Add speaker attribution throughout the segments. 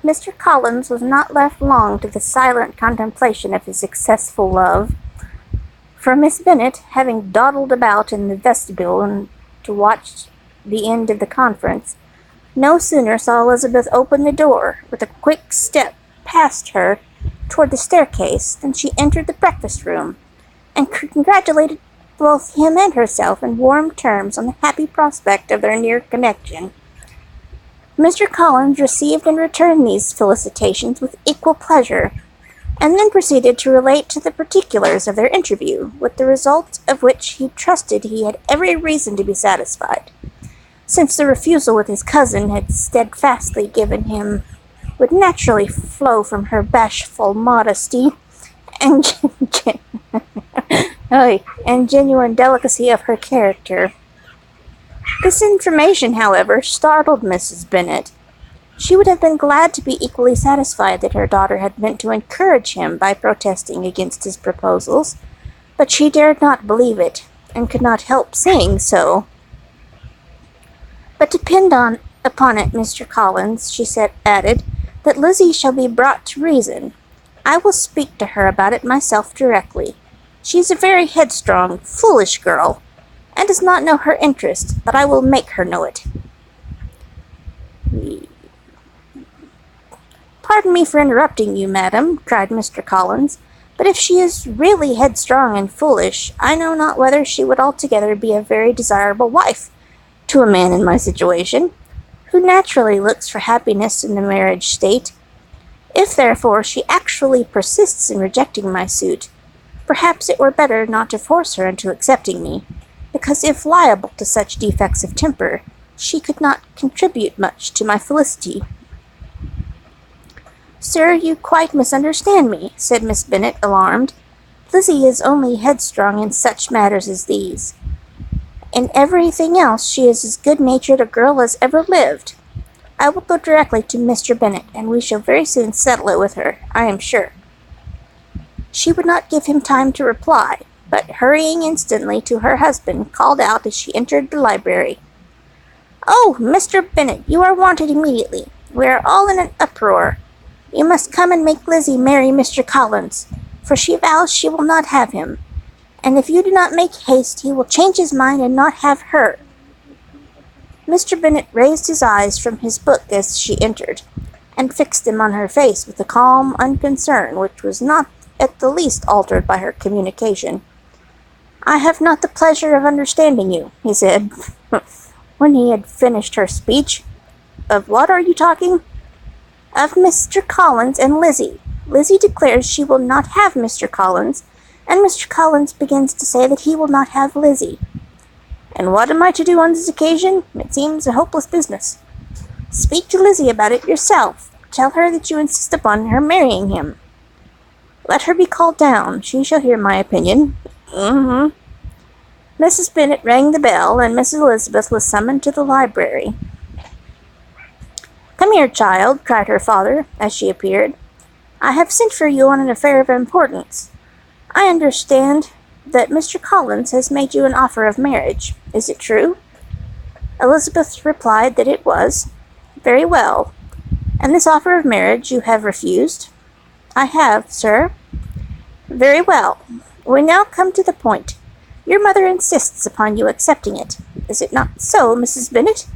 Speaker 1: Mr. Collins was not left long to the silent contemplation of his successful love, for Miss Bennet, having dawdled about in the vestibule and to watch the end of the conference, no sooner saw Elizabeth open the door with a quick step past her toward the staircase than she entered the breakfast-room, and congratulated both him and herself in warm terms on the happy prospect of their near connection. Mr. Collins received and returned these felicitations with equal pleasure, and then proceeded to relate to the particulars of their interview, with the result of which he trusted he had every reason to be satisfied, since the refusal with his cousin had steadfastly given him would naturally flow from her bashful modesty and and genuine delicacy of her character. This information, however, startled Mrs. Bennet. She would have been glad to be equally satisfied that her daughter had meant to encourage him by protesting against his proposals, but she dared not believe it, and could not help saying so. "But depend upon it, Mr. Collins," she added, "that Lizzie shall be brought to reason. I will speak to her about it myself directly. She is a very headstrong, foolish girl, and does not know her interest, but I will make her know it." "Pardon me for interrupting you, madam," cried Mr. Collins, "but if she is really headstrong and foolish, I know not whether she would altogether be a very desirable wife to a man in my situation, who naturally looks for happiness in the marriage state. If, therefore, she actually persists in rejecting my suit, perhaps it were better not to force her into accepting me, because if liable to such defects of temper, she could not contribute much to my felicity." "Sir, you quite misunderstand me," said Miss Bennet, alarmed. "Lizzie is only headstrong in such matters as these. In everything else she is as good-natured a girl as ever lived. I will go directly to Mr. Bennet, and we shall very soon settle it with her, I am sure." She would not give him time to reply, but hurrying instantly to her husband, called out as she entered the library, "Oh, Mr. Bennet, you are wanted immediately. We are all in an uproar. You must come and make Lizzie marry Mr. Collins, for she vows she will not have him, and if you do not make haste, he will change his mind and not have her." Mr. Bennet raised his eyes from his book as she entered, and fixed them on her face with a calm unconcern which was not at the least altered by her communication. "I have not the pleasure of understanding you," he said, when he had finished her speech. "Of what are you talking?" "Of Mr. Collins and Lizzie. Lizzie declares she will not have Mr. Collins, and Mr. Collins begins to say that he will not have Lizzie." "And what am I to do on this occasion? It seems a hopeless business." "Speak to Lizzie about it yourself. Tell her that you insist upon her marrying him." "Let her be called down. She shall hear my opinion." Mrs. Bennet rang the bell, and Mrs. Elizabeth was summoned to the library. "Come here, child," cried her father, as she appeared. "I have sent for you on an affair of importance. I understand that Mr. Collins has made you an offer of marriage. Is it true?" Elizabeth replied that it was. "Very well. And this offer of marriage you have refused?" "I have, sir." "Very well. We now come to the point. Your mother insists upon you accepting it. Is it not so, Mrs. Bennet?"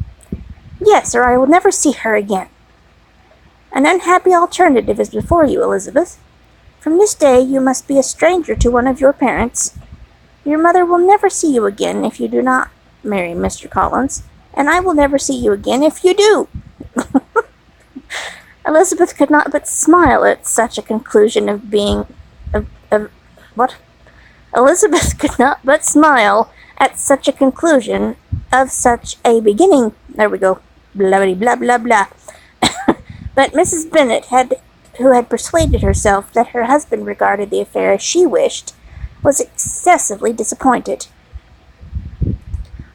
Speaker 1: "Yes, or I will never see her again." "An unhappy alternative is before you, Elizabeth. From this day you must be a stranger to one of your parents. Your mother will never see you again if you do not marry Mr. Collins, and I will never see you again if you do." Elizabeth could not but smile at such a conclusion Elizabeth could not but smile at such a conclusion of such a beginning. There we go. Blah, blah, blah, blah. But Mrs. Bennet, who had persuaded herself that her husband regarded the affair as she wished, was excessively disappointed.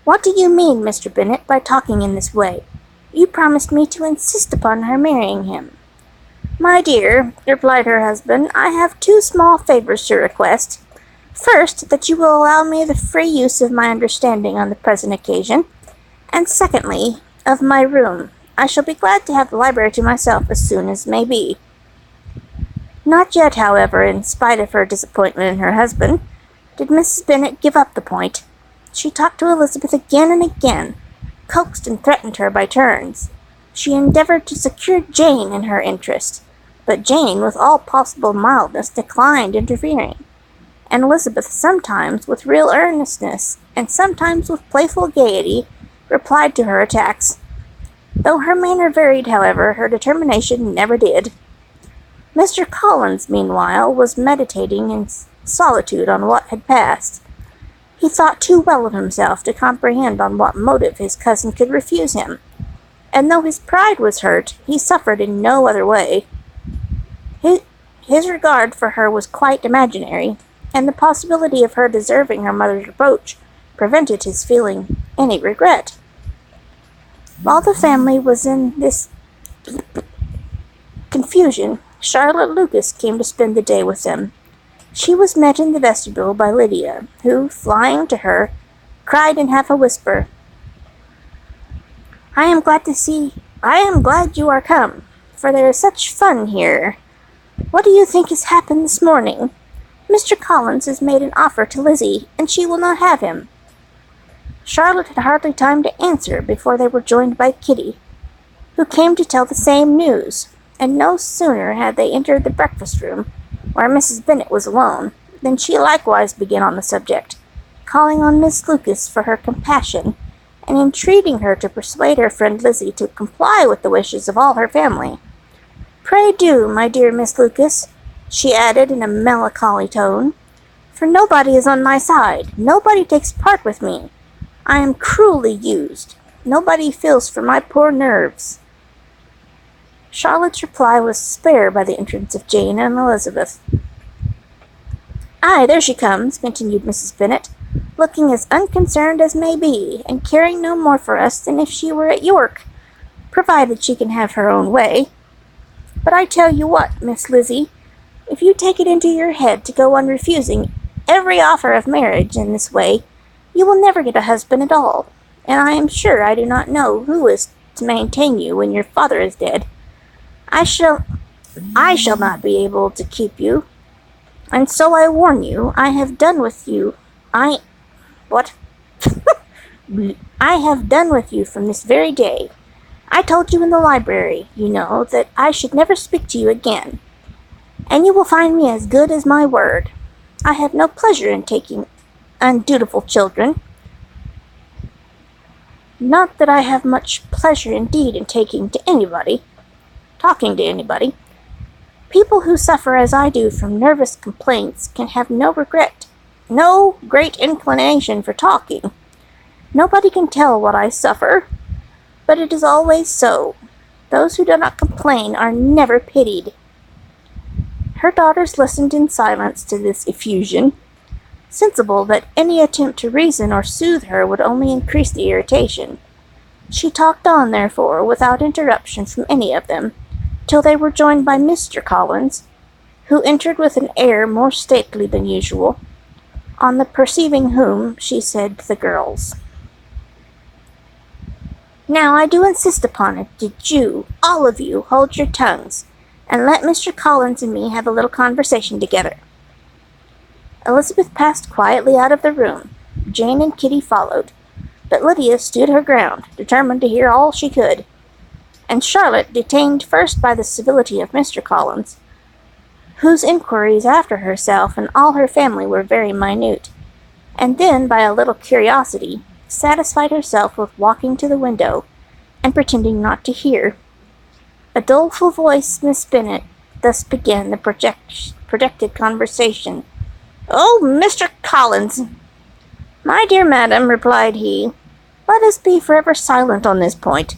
Speaker 1: "What do you mean, Mr. Bennet, by talking in this way? You promised me to insist upon her marrying him." "My dear," replied her husband, "I have two small favors to request. First, that you will allow me the free use of my understanding on the present occasion, and secondly, of my room. I shall be glad to have the library to myself as soon as may be." Not yet, however, in spite of her disappointment in her husband, did Mrs. Bennet give up the point. She talked to Elizabeth again and again, coaxed and threatened her by turns. She endeavored to secure Jane in her interest, but Jane, with all possible mildness, declined interfering, and Elizabeth sometimes with real earnestness, and sometimes with playful gaiety, replied to her attacks. Though her manner varied, however, her determination never did. Mr. Collins, meanwhile, was meditating in solitude on what had passed. He thought too well of himself to comprehend on what motive his cousin could refuse him, and though his pride was hurt, he suffered in no other way. His regard for her was quite imaginary, and the possibility of her deserving her mother's reproach prevented his feeling any regret. While the family was in this confusion, Charlotte Lucas came to spend the day with them. She was met in the vestibule by Lydia, who, flying to her, cried in half a whisper, I am glad you are come, for there is such fun here. What do you think has happened this morning? Mr. Collins has made an offer to Lizzie, and she will not have him." Charlotte had hardly time to answer before they were joined by Kitty, who came to tell the same news, and no sooner had they entered the breakfast-room, where Mrs. Bennet was alone, than she likewise began on the subject, calling on Miss Lucas for her compassion, and entreating her to persuade her friend Lizzie to comply with the wishes of all her family. "Pray do, my dear Miss Lucas," she added in a melancholy tone, "for nobody is on my side, nobody takes part with me. I am cruelly used. Nobody feels for my poor nerves." Charlotte's reply was spared by the entrance of Jane and Elizabeth. "Aye, there she comes," continued Mrs. Bennet, looking as unconcerned as may be, and caring no more for us than if she were at York, provided she can have her own way. "But I tell you what, Miss Lizzie, if you take it into your head to go on refusing every offer of marriage in this way, you will never get a husband at all, and I am sure I do not know who is to maintain you when your father is dead. I shall not be able to keep you, and so I warn you, I have done with you from this very day. I told you in the library, you know, that I should never speak to you again, and you will find me as good as my word. I have no pleasure in taking undutiful children. Not that I have much pleasure indeed in talking to anybody. People who suffer as I do from nervous complaints can have no great inclination for talking. Nobody can tell what I suffer, but it is always so. Those who do not complain are never pitied." Her daughters listened in silence to this effusion, sensible that any attempt to reason or soothe her would only increase the irritation. She talked on, therefore, without interruption from any of them, till they were joined by Mr. Collins, who entered with an air more stately than usual, on the perceiving whom she said to the girls, "Now I do insist upon it that you, all of you, hold your tongues, and let Mr. Collins and me have a little conversation together." Elizabeth passed quietly out of the room. Jane and Kitty followed, but Lydia stood her ground, determined to hear all she could, and Charlotte, detained first by the civility of Mr. Collins, whose inquiries after herself and all her family were very minute, and then by a little curiosity, satisfied herself with walking to the window, and pretending not to hear. A doleful voiced Miss Bennet thus began the projected conversation. "Oh, Mr. Collins!" "My dear madam," replied he, "let us be forever silent on this point.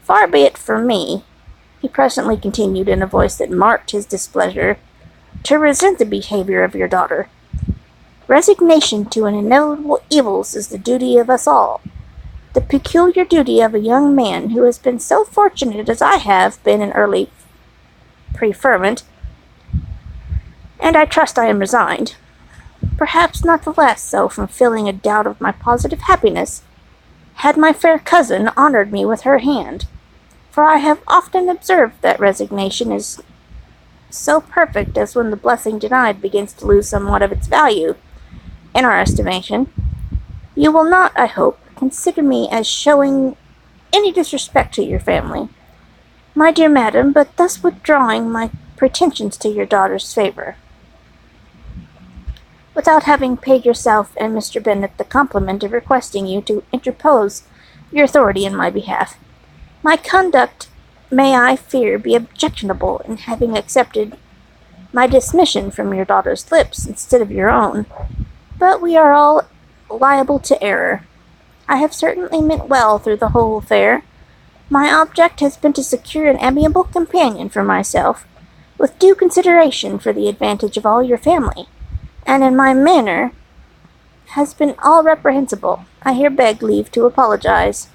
Speaker 1: Far be it from me," he presently continued in a voice that marked his displeasure, "to resent the behavior of your daughter. Resignation to an inevitable evils is the duty of us all, the peculiar duty of a young man who has been so fortunate as I have been in early preferment, and I trust I am resigned. Perhaps not the less so from feeling a doubt of my positive happiness, had my fair cousin honored me with her hand, for I have often observed that resignation is so perfect as when the blessing denied begins to lose somewhat of its value in our estimation. You will not, I hope, consider me as showing any disrespect to your family, my dear madam, but thus withdrawing my pretensions to your daughter's favour, without having paid yourself and Mr. Bennet the compliment of requesting you to interpose your authority in my behalf. My conduct may, I fear, be objectionable in having accepted my dismission from your daughter's lips instead of your own, but we are all liable to error. I have certainly meant well through the whole affair. My object has been to secure an amiable companion for myself, with due consideration for the advantage of all your family, and in my manner has been all reprehensible. I here beg leave to apologize.